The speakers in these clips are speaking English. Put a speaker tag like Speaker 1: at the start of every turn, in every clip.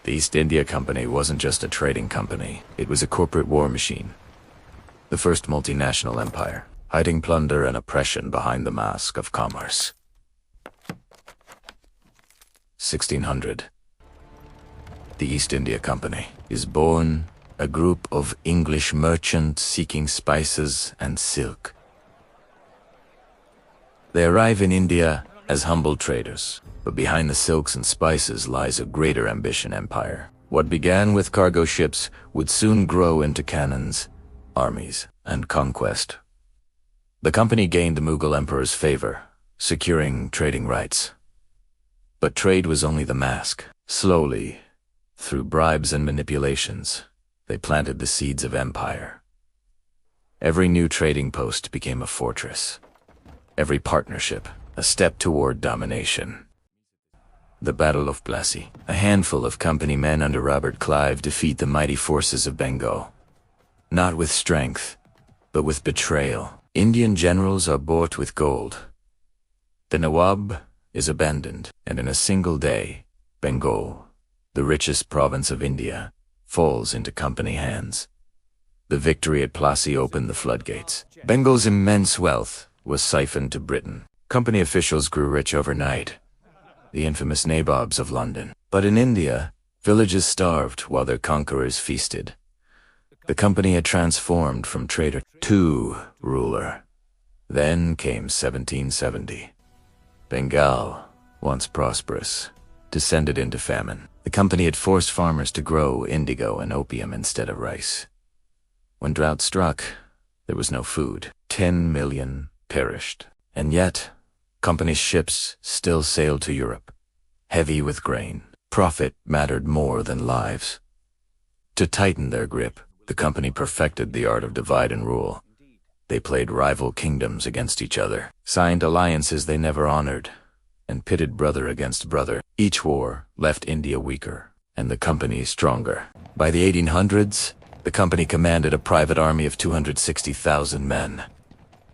Speaker 1: The East India Company wasn't just a trading company, it was a corporate war machine. The first multinational empire, hiding plunder and oppression behind the mask of commerce. 1600. The East India Company is born, a group of English merchants seeking spices and silk. They arrive in India as humble traders, but behind the silks and spices lies a greater ambition empire. What began with cargo ships would soon grow into cannons, armies, and conquest. The company gained the Mughal emperor's favor, securing trading rights. But trade was only the mask. Slowly, through bribes and manipulations, they planted the seeds of empire. Every new trading post became a fortress. Every partnership, a step toward domination. The Battle of Plassey. A handful of company men under Robert Clive defeat the mighty forces of Bengal. Not with strength, but with betrayal. Indian generals are bought with gold. The Nawab is abandoned, and in a single day, Bengal, the richest province of India, falls into company hands. The victory at Plassey opened the floodgates. Bengal's immense wealth was siphoned to Britain. Company officials grew rich overnight, the infamous nabobs of London. But in India, villages starved while their conquerors feasted. The company had transformed from trader to ruler. Then came 1770. Bengal, once prosperous, descended into famine. The company had forced farmers to grow indigo and opium instead of rice. When drought struck, there was no food. 10 million perished. And yet, company's ships still sailed to Europe, heavy with grain. Profit mattered more than lives. To tighten their grip, the company perfected the art of divide and rule. They played rival kingdoms against each other, signed alliances they never honored, and pitted brother against brother. Each war left India weaker, and the company stronger. By the 1800s, the company commanded a private army of 260,000 men,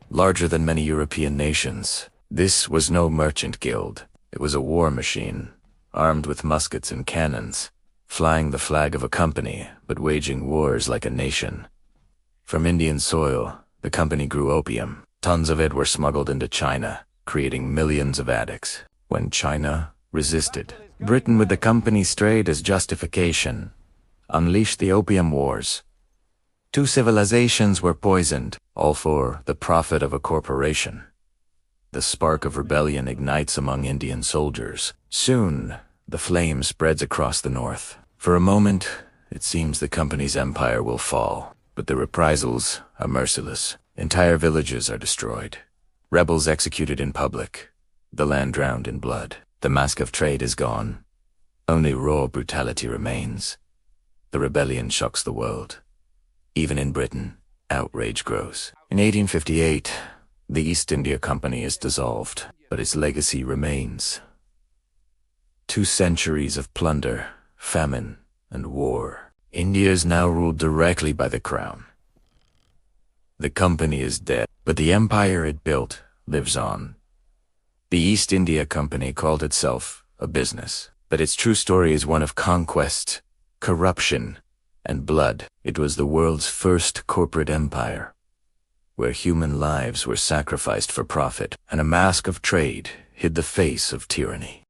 Speaker 1: larger than many European nations. This was no merchant guild. It was a war machine, armed with muskets and cannons, flying the flag of a company, but waging wars like a nation. From Indian soil, the company grew opium. Tons of it were smuggled into China, creating millions of addicts. When China resisted, Britain, with the company's trade as justification, unleashed the Opium Wars. 2 civilizations were poisoned, all for the profit of a corporation. The spark of rebellion ignites among Indian soldiers. Soon, the flame spreads across the north. For a moment, it seems the company's empire will fall, but the reprisals are merciless. Entire villages are destroyed. Rebels executed in public. The land drowned in blood. The mask of trade is gone. Only raw brutality remains. The rebellion shocks the world. Even in Britain, outrage grows. In 1858, the East India Company is dissolved, but its legacy remains. 2 centuries of plunder, famine, and war. India is now ruled directly by the crown. The company is dead, but the empire it built lives on. The East India Company called itself a business, but its true story is one of conquest, corruption, and blood. It was the world's first corporate empire, where human lives were sacrificed for profit, and a mask of trade hid the face of tyranny.